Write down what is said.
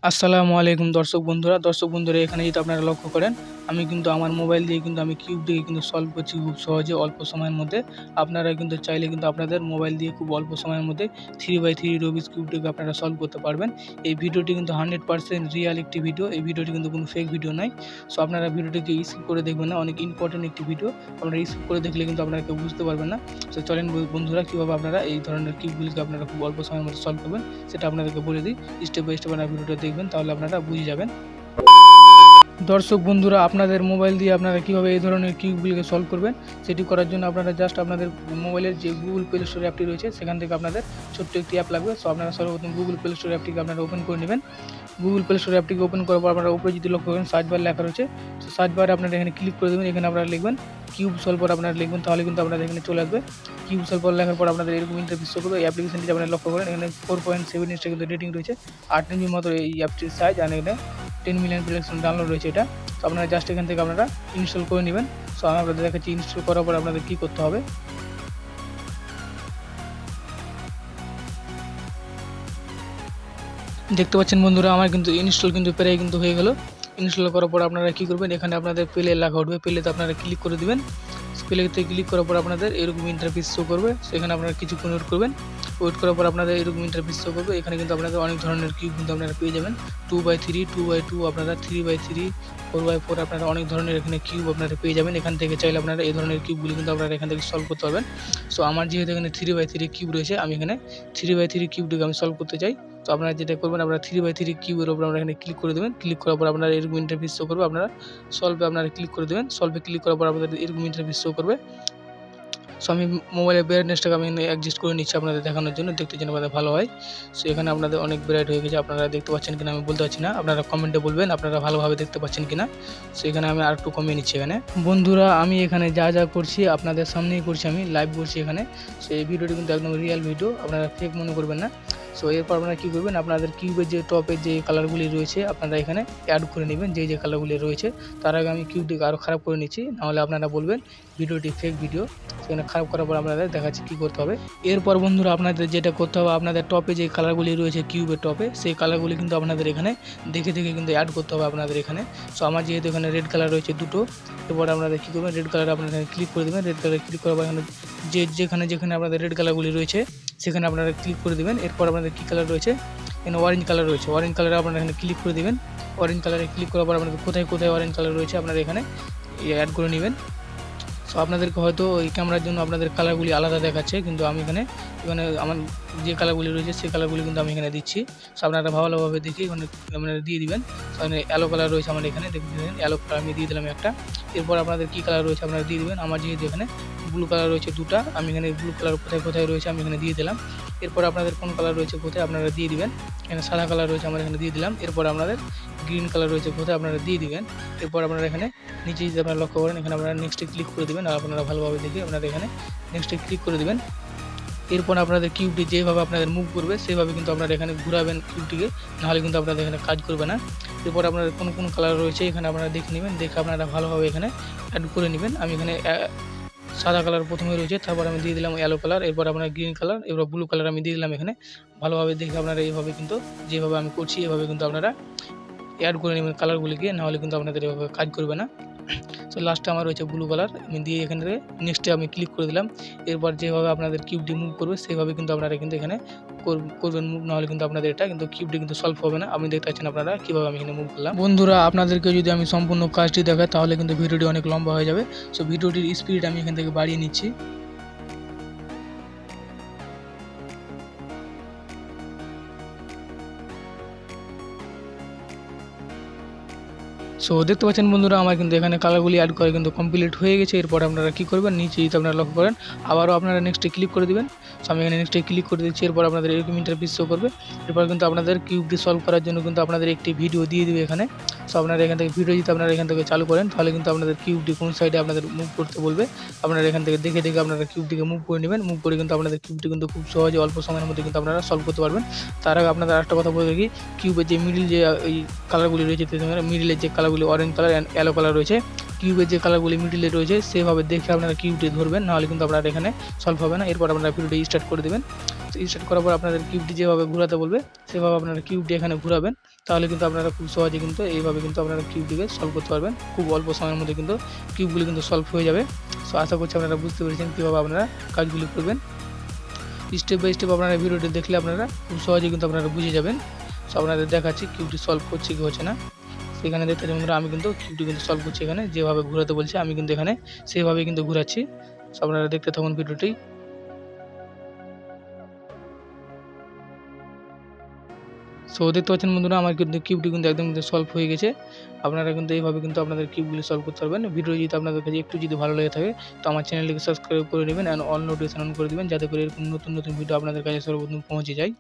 আসসালামু আলাইকুম দর্শক বন্ধুরা এখানে যদি আপনারা লক্ষ্য করেন আমি কিন্তু আমার মোবাইল দিয়ে কিন্তু আমি কিউব দিয়ে কিন্তু সলভ করছি খুব সহজে অল্প সময়ের মধ্যে। আপনারা কিন্তু চাইলে কিন্তু আপনাদের মোবাইল দিয়ে খুব অল্প সময়ের মধ্যে 3x3 রুবিক্স কিউবটিকে আপনারা সলভ করতে পারবেন। এই ভিডিওটি কিন্তু 100% রিয়াল একটি ভিডিও, এই ভিডিওটি কিন্তু কোনো ফেক ভিডিও নয়। সো আপনারা ভিডিওটিকে স্কিপ করে দেখবেন না, অনেক ইম্পর্টেন্ট একটি ভিডিও। আপনারা স্কিপ করে দেখলে কিন্তু আপনারা কেউ বুঝতে পারবেন না। সো চলেন বন্ধুরা কীভাবে আপনারা এই ধরনের কিউবগুলিকে আপনারা খুব অল্প সময়ের মধ্যে সলভ করবেন সেটা আপনাদেরকে বলে দিই। স্টেপ বাই স্টেপ আপনারা ভিডিওটা দেখবেন, তাহলে আপনারা বুঝে যাবেন। দর্শক বন্ধুরা, আপনাদের মোবাইল দিয়ে আপনারা কীভাবে এই ধরনের কিউবগুলিকে সলভ করবেন সেটি করার জন্য আপনারা জাস্ট আপনাদের মোবাইলের যে গুগল প্লে স্টোর অ্যাপটি রয়েছে সেখান থেকে আপনাদের ছোট্ট একটি অ্যাপ লাগবে। সো আপনারা সর্বপ্রথম গুগল প্লে স্টোর অ্যাপটিকে আপনারা ওপেন করে নেবেন। গুগল প্লে স্টোর অ্যাপটিকে ওপেন করার পর আপনারা উপরে যদি লক্ষ্য করেন সার্চ বার লেখা রয়েছে, সো সার্চ বারে আপনারা এখানে ক্লিক করে দেবেন। এখানে আপনারা লিখবেন কিউব সলভার, আপনারা লিখবেন, তাহলে কিন্তু আপনাদের এখানে চলে আসবে। কিউব সলভার লেখার পর আপনাদের এরকম ইন্টারফেস শো করবে। এই অ্যাপ্লিকেশনটি আপনারা লক্ষ্য করেন এখানে 4.7 ইঞ্চের কিন্তু রেটিং রয়েছে, 8 MB মতো এই অ্যাপটির সাইজ, আর এখানে 10 মিলিয়ন প্লেস ডাউনলোড রয়েছে এটা। তো আপনারা জাস্ট এখান থেকে আপনারা ইনস্টল করে নেবেন। সো আমি আপনাদের দেখাচ্ছি ইনস্টল করার পর আপনাদের কী করতে হবে। দেখতে পাচ্ছেন বন্ধুরা, আমার কিন্তু ইনস্টল কিন্তু প্রায় কিন্তু হয়ে গেল। ইনস্টল করার পর আপনারা কী করবেন, এখানে আপনাদের প্লে লেখা উঠবে, প্লেতে আপনারা ক্লিক করে দেবেন। প্লেতে ক্লিক করার পর আপনাদের এরকম ইন্টারফেস শো করবে। সেখানে আপনারা কিছুক্ষণ ওয়েট করার পর আপনাদের এরকম ইন্টারফেস শো করবে। এখানে কিন্তু আপনাদের অনেক ধরনের কিউব কিন্তু আপনারা পেয়ে যাবেন। 2x3, 2x2, আপনারা 3x3, 4x4, আপনারা অনেক ধরনের এখানে কিউব আপনারা পেয়ে যাবেন। এখান থেকে চাইলে আপনারা এই ধরনের কিউবগুলি কিন্তু আপনারা এখান থেকে সলভ করতে পারবেন। সো আমার যেহেতু এখানে 3x3 কিউব রয়েছে, আমি এখানে 3x3 কিউবটিকে আমি সলভ করতে চাই। তো আপনারা যেটা করবেন, আপনারা 3x3 কিউবের উপর আপনারা এখানে ক্লিক করে দেবেন। ক্লিক করার পর আপনারা এরকম ইন্টারফেস শো করবে। আপনারা সলভে আপনারা ক্লিক করে দেবেন। সলভে ক্লিক করার পর আপনাদের এরকম ইন্টারফেস শো করবে। সো আমি মোবাইলের ব্রাইটনেসটাকে আমি অ্যাডজাস্ট করে নিচ্ছি আপনাদের দেখানোর জন্য, দেখতে যেন আমাদের ভালো হয়। সো এখানে আপনাদের অনেক ব্রাইট হয়ে গেছে, আপনারা দেখতে পাচ্ছেন কিনা আমি বলতে পারছি না, আপনারা কমেন্টে বলবেন আপনারা ভালোভাবে দেখতে পাচ্ছেন কিনা। সো এখানে আমি আর একটু কমিয়ে নিচ্ছি। এখানে বন্ধুরা আমি এখানে যা করছি আপনাদের সামনেই করছি, আমি লাইভ করছি এখানে। সো এই ভিডিওটি কিন্তু একদম রিয়েল ভিডিও, আপনারা ফেক মনে করবেন না। সো এরপর আপনারা কী করবেন, আপনাদের কিউবের যে টপের যে কালারগুলি রয়েছে আপনারা এখানে অ্যাড করে নেবেন, যে কালারগুলি রয়েছে। তার আগে আমি কিউবটিকে আরও খারাপ করে নিচ্ছি, নাহলে আপনারা বলবেন ভিডিওটি ফেক ভিডিও। সেখানে খারাপ করার পর আপনাদের দেখাচ্ছি কী করতে হবে। এরপর বন্ধুরা আপনাদের যেটা করতে হবে, আপনাদের টপে যে কালারগুলি রয়েছে কিউবের টপে, সেই কালারগুলি কিন্তু আপনাদের এখানে দেখে কিন্তু অ্যাড করতে হবে আপনাদের এখানে। সো আমার যেহেতু এখানে রেড কালার রয়েছে দুটো, এরপর আপনাদের কী করবেন, রেড কালার আপনারা এখানে ক্লিক করে দেবেন। রেড কালারে ক্লিক করার পর এখানে যেখানে আপনাদের রেড কালারগুলি রয়েছে সেখানে আপনারা ক্লিক করে দেবেন। এরপর আপনাদের কী কালার রয়েছে, এখানে অরেঞ্জ কালার রয়েছে, অরেঞ্জ কালারে আপনারা এখানে ক্লিক করে দেবেন। অরেঞ্জ কালারে ক্লিক করার পর আপনাদের কোথায় অরেঞ্জ কালার রয়েছে আপনারা এখানে অ্যাড করে নেবেন। সো আপনাদেরকে হয়তো এই ক্যামেরার জন্য আপনাদের কালারগুলি আলাদা দেখাচ্ছে, কিন্তু আমি এখানে আমার যে কালারগুলি রয়েছে সেই কালারগুলি কিন্তু আমি এখানে দিচ্ছি। সো আপনারা ভালোভাবে দেখে এখানে আপনারা দিয়ে দিবেন। এখানে অ্যালো কালার রয়েছে আমার এখানে, দেখবেন অ্যালো কালার আমি দিয়ে দিলাম একটা। এরপর আপনাদের কী কালার রয়েছে আপনারা দিয়ে দেবেন। আমার যেহেতু এখানে ব্লু কালার রয়েছে দুটা, আমি এখানে ব্লু কালার কোথায় রয়েছে আমি এখানে দিয়ে দিলাম। এরপর আপনাদের কোন কালার রয়েছে কোথায় আপনারা দিয়ে দিবেন। এখানে সাদা কালার রয়েছে আমার এখানে দিয়ে দিলাম। এরপর আপনাদের গ্রিন কালার রয়েছে কোথায় আপনারা দিয়ে দিবেন। এরপর আপনারা এখানে নিচে যদি আপনারা লক্ষ্য করেন এখানে আপনারা নেক্সটে ক্লিক করে দেবেন। আর আপনারা ভালোভাবে দেখে আপনারা এখানে নেক্সটে ক্লিক করে দেবেন। এরপর আপনাদের কিউবটি যেভাবে আপনাদের মুভ করবে সেভাবে কিন্তু আপনারা এখানে ঘুরাবেন কিউবটিকে, নাহলে কিন্তু আপনাদের এখানে কাজ করবে না। এরপর আপনাদের কোন কালার রয়েছে এখানে আপনারা দেখে নেবেন, দেখে আপনারা ভালোভাবে এখানে অ্যাড করে নেবেন। আমি এখানে সাদা কালার প্রথমে রয়েছে, তারপর আমি দিয়ে দিলাম ইয়েলো কালার, এরপর আপনার গ্রিন কালার, এরপর ব্লু কালার আমি দিয়ে দিলাম এখানে। ভালোভাবে দেখে আপনারা এইভাবে কিন্তু যেভাবে আমি করছি এভাবে কিন্তু আপনারা অ্যাড করে নেবেন কালারগুলিকে, নাহলে কিন্তু আপনাদের এভাবে কাজ করবে না। সো লাস্টে আমার রয়েছে ব্লু কালার, আমি দিয়ে এখান থেকে নেক্সটে আমি ক্লিক করে দিলাম। এরপর যেভাবে আপনাদের কিউবটি মুভ করবে সেভাবে কিন্তু আপনারা কিন্তু এখানে করবেন মুভ, নাহলে কিন্তু আপনাদের এটা কিন্তু কিউবটি কিন্তু সলভ হবে না। আপনি দেখতে পাচ্ছেন আপনারা কীভাবে আমি এখানে মুভ করলাম। বন্ধুরা আপনাদেরকে যদি আমি সম্পূর্ণ কাজটি দেখাই তাহলে কিন্তু ভিডিওটি অনেক লম্বা হয়ে যাবে। সো ভিডিওটির স্পিড আমি এখান থেকে বাড়িয়ে নিচ্ছি। সো দেখতে পাচ্ছেন বন্ধুরা আমার কিন্তু এখানে কালারগুলি অ্যাড করে কিন্তু কমপ্লিট হয়ে গেছে। এরপর আপনারা কী করবেন, নিচে যদি আপনারা লক্ষ্য করেন আবারও আপনারা নেক্সটে ক্লিক করে দেবেন। সো আমি এখানে নেক্সটে ক্লিক করে দিচ্ছি। এরপর আপনাদের এরকম ইন্টারফেস শো করবে। এরপর কিন্তু আপনাদের কিউবটি সলভ করার জন্য কিন্তু আপনাদের একটি ভিডিও দিয়ে দেবে এখানে। সো আপনারা এখান থেকে ভিডিও যদি আপনারা এখান থেকে চালু করেন তাহলে কিন্তু আপনাদের কিউবটি কোন সাইডে আপনাদের মুভ করতে বলবে। আপনারা এখান থেকে দেখে আপনারা কিউবটিকে মুভ করে নেবেন। মুভ করে কিন্তু আপনাদের কিউবটি কিন্তু খুব সহজে অল্প সময়ের মধ্যে কিন্তু আপনারা সলভ করতে পারবেন। তার আগে আপনাদের আরেকটা কথা বলে রাখি, কিউবের যে মিডিল যে এই কালারগুলি রয়েছে মিডিলের যে কালারগুলি orange colour and yellow colour রয়েছে, কিউবের যে কালারগুলি মিডিলে রয়েছে সেভাবে দেখে আপনারা কিউবটি ধরবেন, নাহলে কিন্তু আপনারা এখানে সলভ হবে না। এরপর আপনারা ভিডিওটি স্টার্ট করে দেবেন। স্টার্ট করার পর আপনাদের কিউবটি যেভাবে ঘোরাতে বলবে সেভাবে আপনারা কিউবটি এখানে ঘোরাবেন। তাহলে কিন্তু আপনারা খুব সহজে কিন্তু এইভাবে কিন্তু আপনারা কিউবটিকে সলভ করতে পারবেন। খুব অল্প সময়ের মধ্যে কিন্তু কিউবগুলি কিন্তু সলভ হয়ে যাবে। সো আশা করছি আপনারা বুঝতে পেরেছেন কীভাবে আপনারা কাজগুলি করবেন। স্টেপ বাই স্টেপ আপনারা ভিডিওটি দেখলে আপনারা খুব সহজে কিন্তু আপনারা বুঝে যাবেন। সো আপনাদের দেখাচ্ছি কিউবটি সলভ করছে কি হচ্ছে না। সেখানে দেখতে পাচ্ছেন বন্ধুরা আমি কিন্তু কিউবটি কিন্তু সলভ করছি, এখানে যেভাবে ঘোরাতে বলছে আমি কিন্তু এখানে সেইভাবেই কিন্তু ঘোরাচ্ছি। সো আপনারা দেখতে থাকুন ভিডিওটি। সো দেখতে পাচ্ছেন বন্ধুরা আমার কিন্তু কিউবটি কিন্তু একদম কিন্তু সলভ হয়ে গেছে। আপনারা কিন্তু এইভাবে কিন্তু আপনাদের কিউবগুলি সলভ করতে পারবেন। ভিডিও যদি আপনাদের কাছে একটু যদি ভালো লেগে থাকে তো আমার চ্যানেলটিকে সাবস্ক্রাইব করে নেবেন অ্যান্ড অল নোটিফিকেশন অন করে দেবেন, যাতে করে এরকম নতুন নতুন ভিডিও আপনাদের কাছে সর্বপ্রথম পৌঁছে যায়।